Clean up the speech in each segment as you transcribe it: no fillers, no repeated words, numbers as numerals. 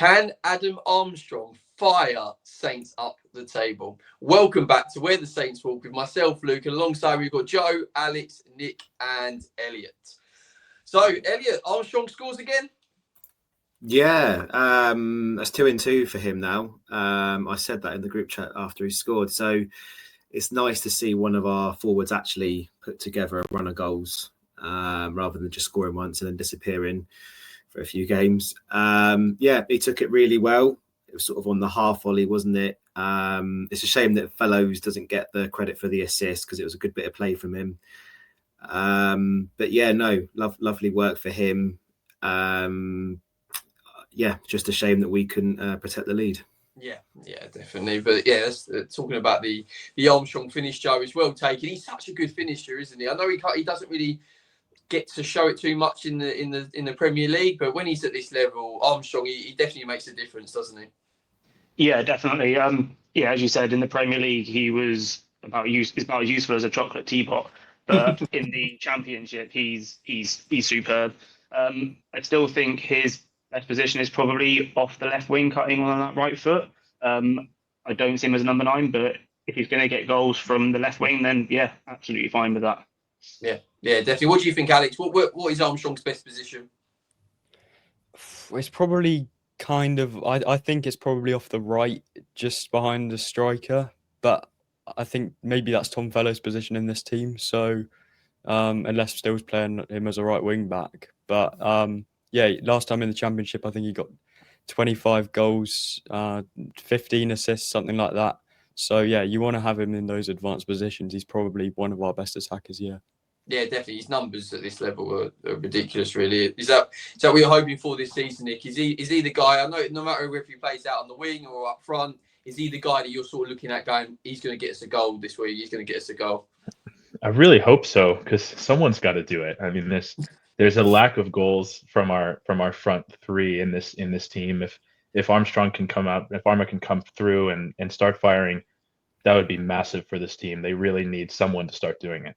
Can Adam Armstrong fire Saints up the table? Welcome back to Where the Saints Walk with myself, Luke, and alongside we've got Joe, Alex, Nick, and Elliot. So, Elliot, Armstrong scores again? Yeah, that's 2-2 for him now. I said that in the group chat after he scored. So it's nice to see one of our forwards actually put together a run of goals rather than just scoring once and then disappearing for a few games. Yeah, he took it really well. It was sort of on the half volley, wasn't it? It's a shame that Fellows doesn't get the credit for the assist because it was a good bit of play from him. But yeah, no, lovely work for him. Yeah, just a shame that we couldn't protect the lead. Yeah, definitely. But yeah, talking about the Armstrong finish, Joe, is well taken. He's such a good finisher, isn't he? I know he doesn't really get to show it too much in the Premier League, but when he's at this level, Armstrong, he definitely makes a difference, doesn't he? Yeah, definitely. Yeah, as you said, in the Premier League, he was about as useful as a chocolate teapot. But in the Championship, he's superb. I still think his best position is probably off the left wing, cutting on that right foot. I don't see him as a number 9, but if he's going to get goals from the left wing, then yeah, absolutely fine with that. Yeah, definitely. What do you think, Alex? What is Armstrong's best position? It's probably kind of, I think it's probably off the right, just behind the striker. But I think maybe that's Tom Fellows' position in this team. So unless Still's playing him as a right wing back. But yeah, last time in the Championship, I think he got 25 goals, 15 assists, something like that. So yeah, you want to have him in those advanced positions. He's probably one of our best attackers, yeah. Yeah, definitely. His numbers at this level are ridiculous, really. Is that what you're hoping for this season, Nick? Is he the guy? I know no matter if he plays out on the wing or up front, is he the guy that you're sort of looking at going, he's going to get us a goal this week, he's going to get us a goal? I really hope so, because someone's got to do it. I mean, there's a lack of goals from our front three in this team. If Armstrong can come out, if Arma can come through and start firing, that would be massive for this team. They really need someone to start doing it.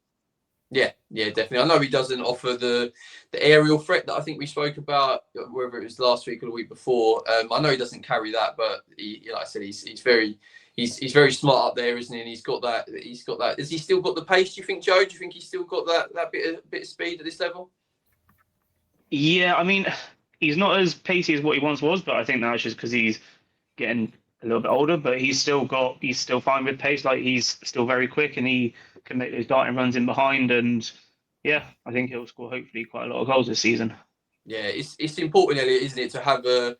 Yeah, definitely. I know he doesn't offer the aerial threat that I think we spoke about, whether it was last week or the week before. I know he doesn't carry that, but like I said, he's very smart up there, isn't he? And he's got that. Has he still got the pace? Do you think, Joe? Do you think he's still got that bit of speed at this level? Yeah, I mean, he's not as pacey as what he once was, but I think that's just because he's getting a little bit older. But he's still fine with pace. Like, he's still very quick, and he can make those darting runs in behind. And yeah, I think he'll score hopefully quite a lot of goals this season. Yeah, it's important, Elliot, isn't it, to have a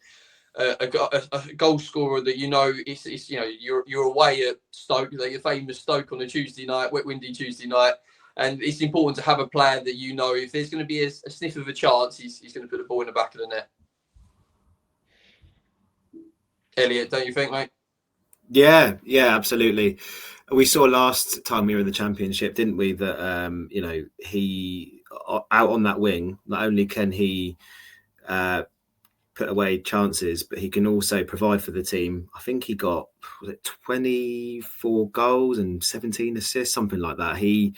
goal scorer that it's you're away at Stoke, your famous Stoke on a Tuesday night, wet windy Tuesday night, and it's important to have a player that if there's going to be a sniff of a chance, he's going to put the ball in the back of the net. Elliot, don't you think, mate? Yeah, absolutely. We saw last time we were in the Championship, didn't we, that he out on that wing, not only can he put away chances, but he can also provide for the team. I think he got 24 goals and 17 assists, something like that. He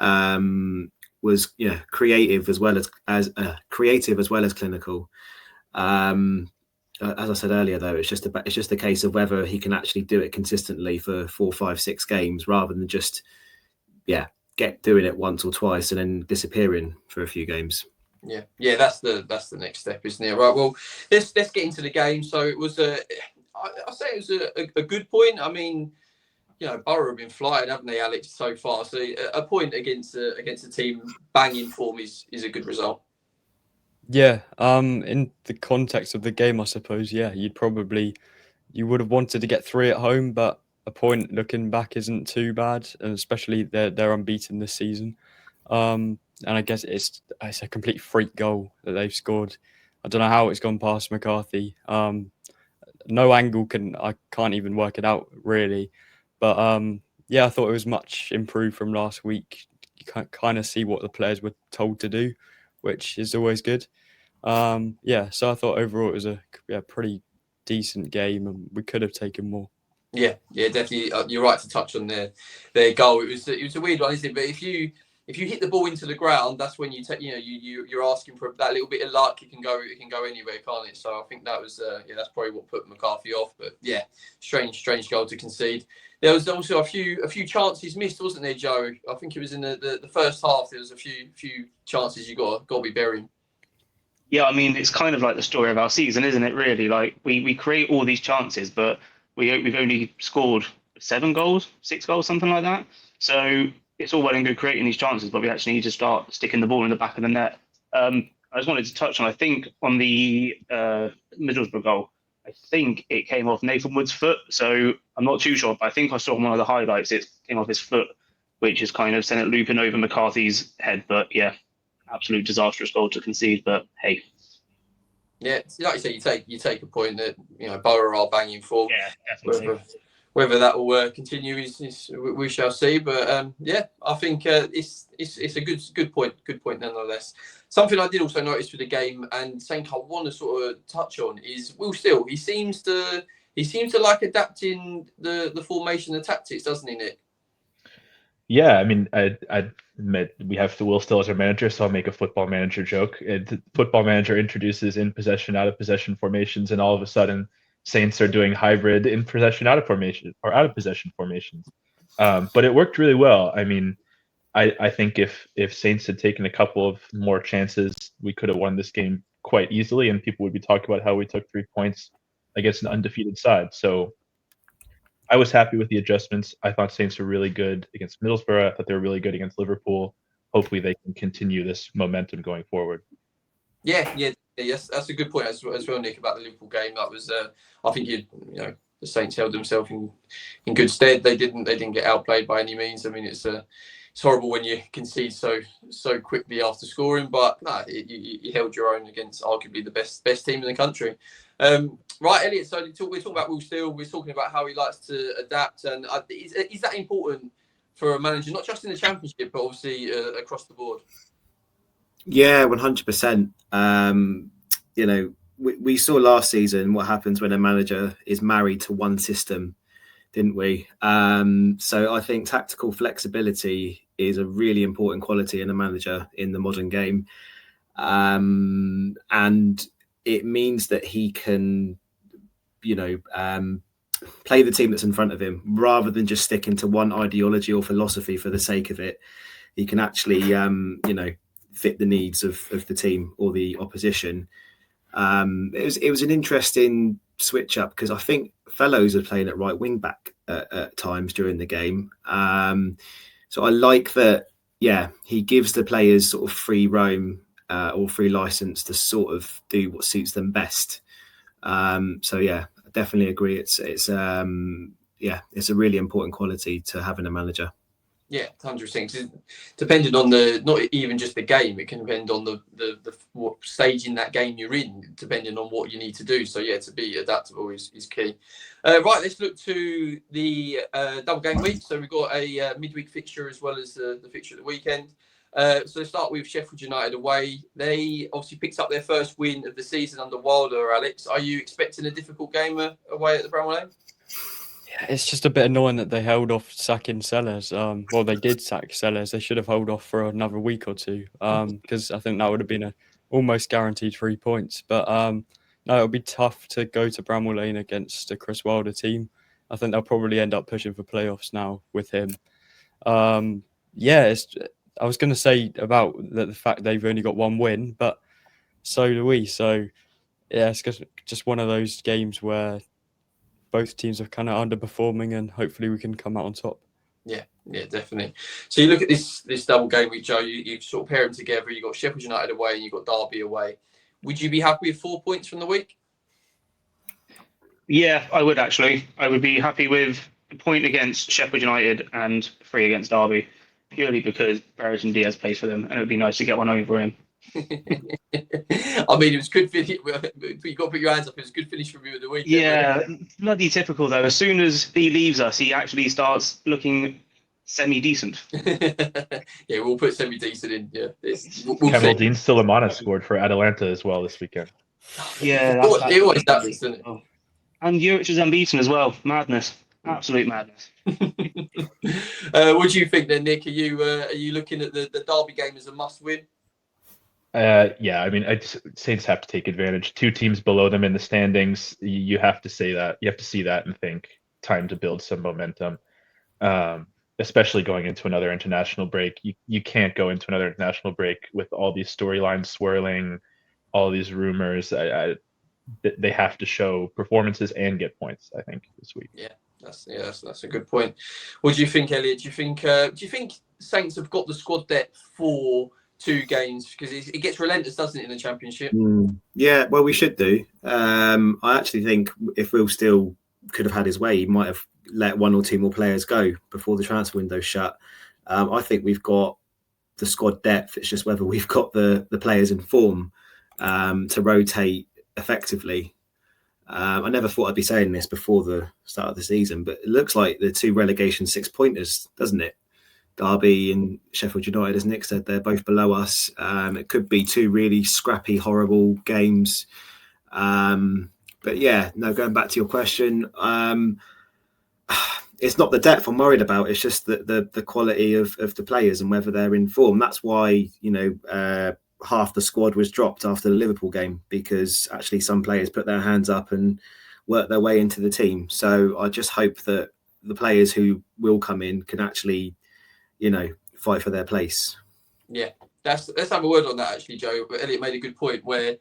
was creative as well as clinical. As I said earlier, though, it's just a case of whether he can actually do it consistently for 4, 5, 6 games rather than just doing it once or twice and then disappearing for a few games. Yeah, that's the next step, isn't it? Right. Well, let's get into the game. So it was a good point. I mean, Borough have been flying, haven't they, Alex, so far? So a point against a team banging form is a good result. Yeah, in the context of the game, I suppose, yeah, you would have wanted to get 3 at home, but a point looking back isn't too bad, and especially they're unbeaten this season. And I guess it's a complete freak goal that they've scored. I don't know how it's gone past McCarthy. No angle I can't even work it out really. But yeah, I thought it was much improved from last week. You can kind of see what the players were told to do, which is always good. Yeah, so I thought overall it was a pretty decent game, and we could have taken more. Yeah, definitely. You're right to touch on their goal. It was a weird one, isn't it? But if if you hit the ball into the ground, that's when you take, you're asking for that little bit of luck. It can go anywhere, can't it? So I think that was, that's probably what put McCarthy off. But yeah, strange goal to concede. There was also a few chances missed, wasn't there, Joe? I think it was in the first half. There was a few chances you got to be burying. Yeah, I mean, it's kind of like the story of our season, isn't it? Really, like we create all these chances, but we've only scored 7 goals, 6 goals, something like that. So it's all well and good creating these chances, but we actually need to start sticking the ball in the back of the net. I just wanted to touch on, I think, on the Middlesbrough goal, I think it came off Nathan Wood's foot. So I'm not too sure, but I think I saw on one of the highlights it came off his foot, which is kind of sent it looping over McCarthy's head. But yeah, absolute disastrous goal to concede. But hey. Yeah, like you say, you take a point that Borough are banging for. Yeah, definitely. Whether that will continue is we shall see. But yeah, I think it's a good point nonetheless. Something I did also notice with the game, and something I want to sort of touch on, is Will Steele. He seems to like adapting the formation, the tactics, doesn't he, Nick? Yeah, I mean, I admit we have Will Still as our manager, so I'll make a Football Manager joke. Football Manager introduces in possession, out of possession formations, and all of a sudden, Saints are doing hybrid in possession, out of formation, or out of possession formations. But it worked really well. I mean, I think if Saints had taken a couple of more chances, we could have won this game quite easily, and people would be talking about how we took 3 points against an undefeated side. So I was happy with the adjustments. I thought Saints were really good against Middlesbrough. I thought they were really good against Liverpool. Hopefully they can continue this momentum going forward. Yeah, that's a good point as well, Nick, about the Liverpool game. That was, I think the Saints held themselves in good stead. They didn't get outplayed by any means. I mean, it's horrible when you concede so quickly after scoring, but no, you held your own against arguably the best team in the country. Right, Elliot. So we're talking about Will Steele. We're talking about how he likes to adapt, and is that important for a manager, not just in the Championship, but obviously across the board? Yeah, 100%. We saw last season what happens when a manager is married to one system, didn't we? So I think tactical flexibility is a really important quality in a manager in the modern game. And it means that he can, play the team that's in front of him rather than just sticking to one ideology or philosophy for the sake of it. He can actually, fit the needs of the team or the opposition. It was an interesting switch up because I think Fellows are playing at right wing back at times during the game. So I like that. Yeah, he gives the players sort of free roam or free license to sort of do what suits them best. So yeah, I definitely agree. It's a really important quality to have in a manager. Yeah, 100%. Depending on not even just the game, it can depend on the what stage in that game you're in, depending on what you need to do. So yeah, to be adaptable is key. Right, let's look to the double game week. So we've got a midweek fixture as well as the fixture at the weekend. So let's start with Sheffield United away. They obviously picked up their first win of the season under Wilder. Alex, are you expecting a difficult game away at the Bramall Lane? It's just a bit annoying that they held off sacking Sellers. They did sack Sellers. They should have held off for another week or two because I think that would have been a almost guaranteed 3 points. But no, it'll be tough to go to Bramall Lane against a Chris Wilder team. I think they'll probably end up pushing for playoffs now with him. I was going to say about the fact they've only got one win, but so do we. So yeah, it's just one of those games where both teams are kind of underperforming, and hopefully we can come out on top. Yeah, definitely. So you look at this double game week, Joe. You sort of pair them together. You got Sheffield United away, and you got Derby away. Would you be happy with 4 points from the week? Yeah, I would actually. I would be happy with a point against Sheffield United and 3 against Derby, purely because Brereton Diaz plays for them, and it would be nice to get one over him. I mean, it was good finish. You got to put your hands up. It was a good finish from you at the weekend. Yeah, bloody typical though. As soon as he leaves us, he actually starts looking semi-decent. Yeah, we'll put semi-decent in. Yeah, Kamaldeen Sulemana scored for Atalanta as well this weekend. Yeah, it always does, doesn't it? And Juric is unbeaten as well. Madness. Absolute madness. What do you think then, Nick? Are you looking at the Derby game as a must-win? Yeah, I mean, Saints have to take advantage. Two teams below them in the standings. You have to say that. You have to see that and think time to build some momentum. Especially going into another international break. You can't go into another international break with all these storylines swirling, all these rumors. They have to show performances and get points, I think, this week. Yeah, that's a good point. What do you think, Elliot? Do you think Saints have got the squad depth for 2 games? Because it gets relentless, doesn't it, in the Championship? Yeah, well, we should do. I actually think if Will still could have had his way, he might have let 1 or 2 more players go before the transfer window shut. I think we've got the squad depth. It's just whether we've got the players in form to rotate effectively. I never thought I'd be saying this before the start of the season, but it looks like the 2 relegation 6-pointers, doesn't it? Derby and Sheffield United, as Nick said, they're both below us. It could be 2 really scrappy, horrible games. But yeah, no, going back to your question, it's not the depth I'm worried about. It's just the quality of the players and whether they're in form. That's why, half the squad was dropped after the Liverpool game, because actually some players put their hands up and worked their way into the team. So I just hope that the players who will come in can actually, fight for their place. Yeah, let's have a word on that actually, Joe. But Elliot made a good point where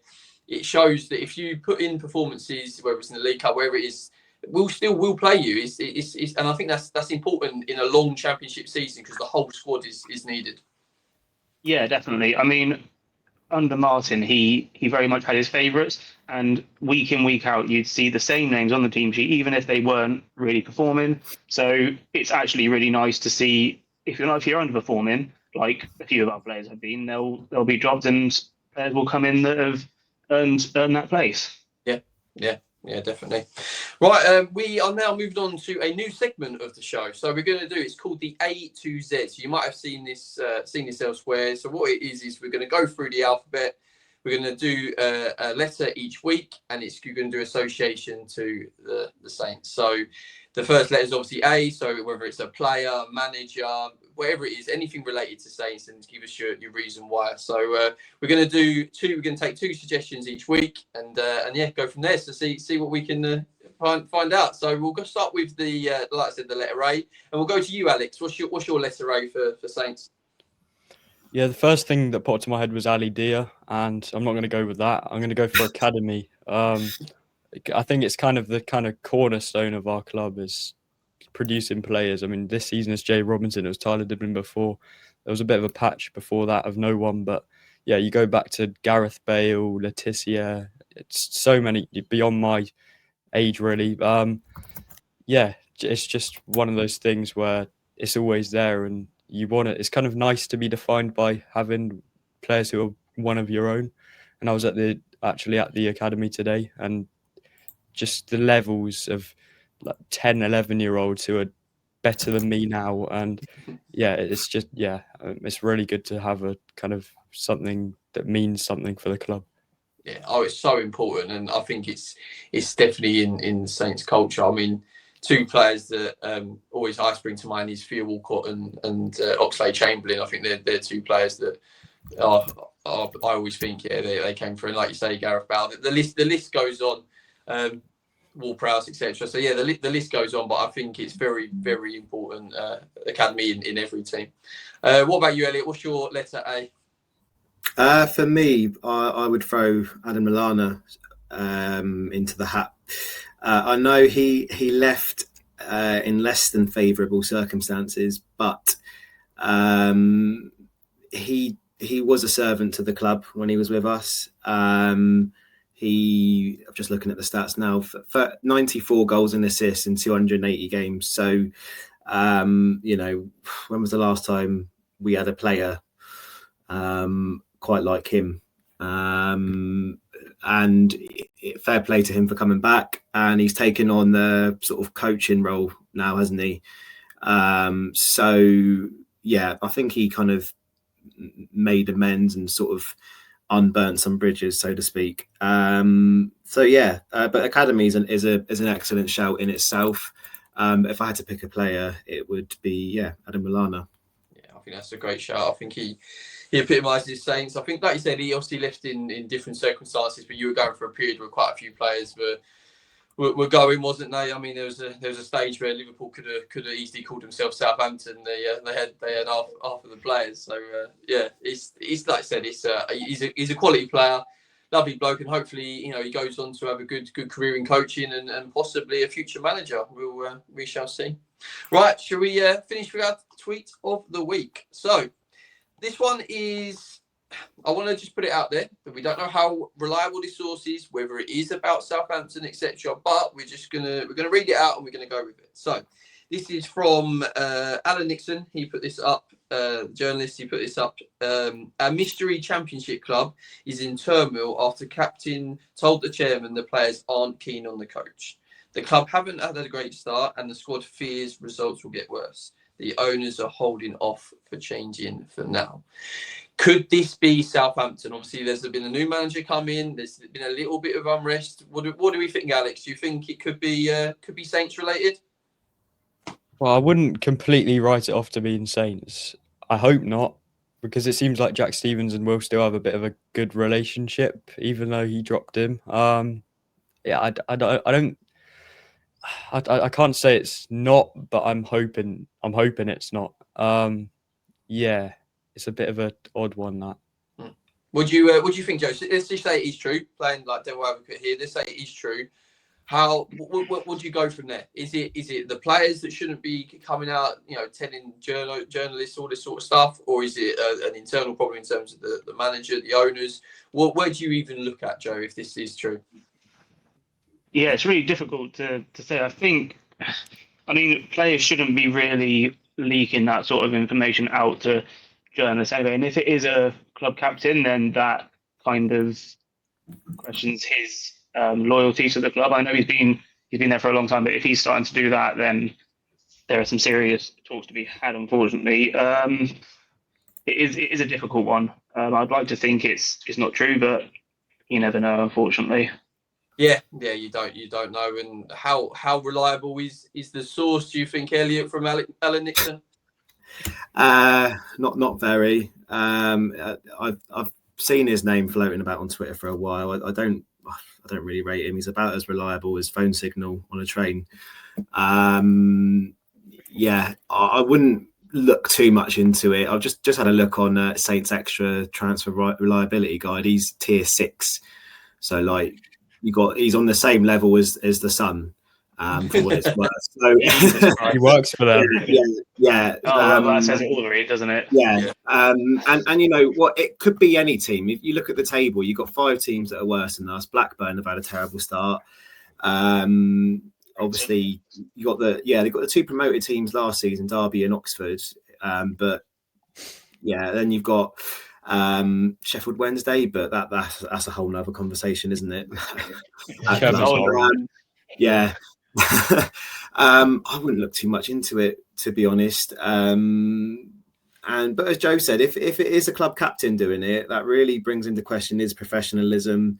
it shows that if you put in performances, whether it's in the League Cup, wherever it is, will play you. And I think that's important in a long Championship season because the whole squad is needed. Yeah, definitely. I mean, under Martin, he very much had his favourites, and week in, week out, you'd see the same names on the team sheet, even if they weren't really performing. So it's actually really nice to see if you're underperforming, like a few of our players have been, they'll be dropped, and players will come in that have earned that place. Yeah, definitely. Right, we are now moved on to a new segment of the show. So we're going to do, it's called the A to Z. So you might have seen this elsewhere. So what it is we're going to go through the alphabet. We're going to do a letter each week, and you're going to do association to the Saints. So the first letter is obviously A. So whether it's a player, manager, whatever it is, anything related to Saints, and give us your reason why. So we're going to do 2. We're going to take 2 suggestions each week, and go from there. So see what we can find out. So we'll go start with the like I said, the letter A, and we'll go to you, Alex. What's your letter A for Saints? Yeah, the first thing that popped to my head was Ali Dia, and I'm not going to go with that. I'm going to go for academy. I think it's kind of the cornerstone of our club is producing players. I mean, this season it's Jay Robinson, it was Tyler Diblin before. There was a bit of a patch before that of no one, but yeah, you go back to Gareth Bale, Laetitia. It's so many beyond my age, really. Yeah, it's just one of those things where it's always there, and you want it. It's kind of nice to be defined by having players who are one of your own. And I was actually at the academy today, and just the levels of like 10, 11-year-olds who are better than me now. And yeah, it's really good to have a kind of something that means something for the club. Yeah, it's so important, and I think it's definitely in Saints culture. I mean, 2 players that always I spring to mind is Theo Walcott and Oxlade-Chamberlain. I think they're 2 players that I always think they came through. And like you say, Gareth Bale. The list goes on. Ward-Prowse, etc. So yeah, the list goes on, but I think it's very, very important academy in every team. What about you, Elliot? What's your letter A? For me, I would throw Adam Lallana into the hat. I know he left in less than favourable circumstances, but he was a servant to the club when he was with us. I'm just looking at the stats now, for 94 goals and assists in 280 games. So, when was the last time we had a player quite like him? And fair play to him for coming back, and he's taken on the sort of coaching role now, hasn't he? So yeah, I think he kind of made amends and sort of unburnt some bridges, so to speak. But academy is an excellent shout in itself. If I had to pick a player, it would be Adam Lallana. Yeah, I think that's a great shout. I think he epitomises Saints. I think, like you said, he obviously left in different circumstances, but you were going for a period where quite a few players were going, wasn't they? I mean, there was a stage where Liverpool could have easily called themselves Southampton. They had half of the players. So he's like I said, he's a quality player, lovely bloke, and hopefully he goes on to have a good career in coaching and possibly a future manager. We shall see. Right, shall we finish with our tweet of the week? So this one is, I want to just put it out there that we don't know how reliable this source is, whether it is about Southampton, etc. But we're gonna read it out and we're gonna go with it. So this is from Alan Nixon. He put this up. Journalist. He put this up. A mystery championship club is in turmoil after captain told the chairman the players aren't keen on the coach. The club haven't had a great start, and the squad fears results will get worse. The owners are holding off for changing for now. Could this be Southampton? Obviously, there's been a new manager come in. There's been a little bit of unrest. What do we think, Alex? Do you think it could be Saints related? Well, I wouldn't completely write it off to being Saints. I hope not, because it seems like Jack Stevens and Will still have a bit of a good relationship, even though he dropped him. I can't say it's not, but I'm hoping it's not. It's a bit of an odd one, that. What do you think, Joe? So let's just say it is true. Playing like devil advocate here. Let's say it is true. What do you go from there? Is it the players that shouldn't be coming out, telling journalists all this sort of stuff, or is it an internal problem in terms of the manager, the owners? Where do you even look at, Joe, if this is true? Yeah, it's really difficult to say. I mean, players shouldn't be really leaking that sort of information out to journalists anyway. And if it is a club captain, then that kind of questions his loyalty to the club. I know he's been there for a long time, but if he's starting to do that, then there are some serious talks to be had. Unfortunately, it is a difficult one. I'd like to think it's not true, but you never know. Unfortunately. Yeah, you don't know. And how reliable is the source? Do you think, Elliot, from Alan Nixon? Not very. I've seen his name floating about on Twitter for a while. I don't really rate him. He's about as reliable as phone signal on a train. I wouldn't look too much into it. I've just had a look on Saints Extra Transfer Reliability Guide. He's tier 6, so he's on the same level as the Sun. For what it's worth. So, he works for them. Yeah. That says it all, really, doesn't it? Yeah. And you know what? It could be any team. If you look at the table, you've got 5 teams that are worse than us. Blackburn have had a terrible start. Obviously, they've got the 2 promoted teams last season, Derby and Oxford. Then you've got Sheffield Wednesday, but that's a whole nother conversation, isn't it? Yeah. I wouldn't look too much into it, to be honest. But as Joe said, if it is a club captain doing it, that really brings into question his professionalism.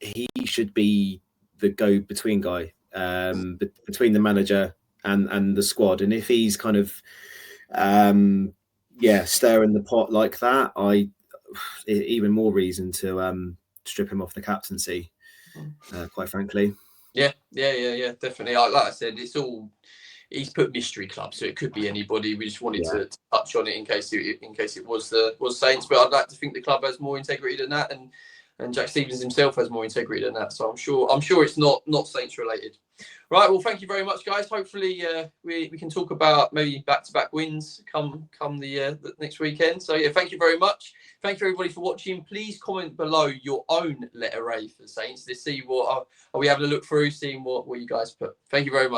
He should be the go-between guy between the manager and the squad. And if he's kind of stirring the pot like that, even more reason to strip him off the captaincy. Quite frankly. Yeah, definitely. Like I said, he's put mystery club, so it could be anybody. We just wanted to touch on it in case it was Saints, but I'd like to think the club has more integrity than that, and Jack Stevens himself has more integrity than that. So I'm sure it's not Saints related. Right. Well, thank you very much, guys. Hopefully, we can talk about maybe back-to-back wins come the next weekend. So yeah, thank you very much. Thank you everybody for watching. Please comment below your own letter A for Saints. Let's see what are we having a look through, seeing what you guys put. Thank you very much.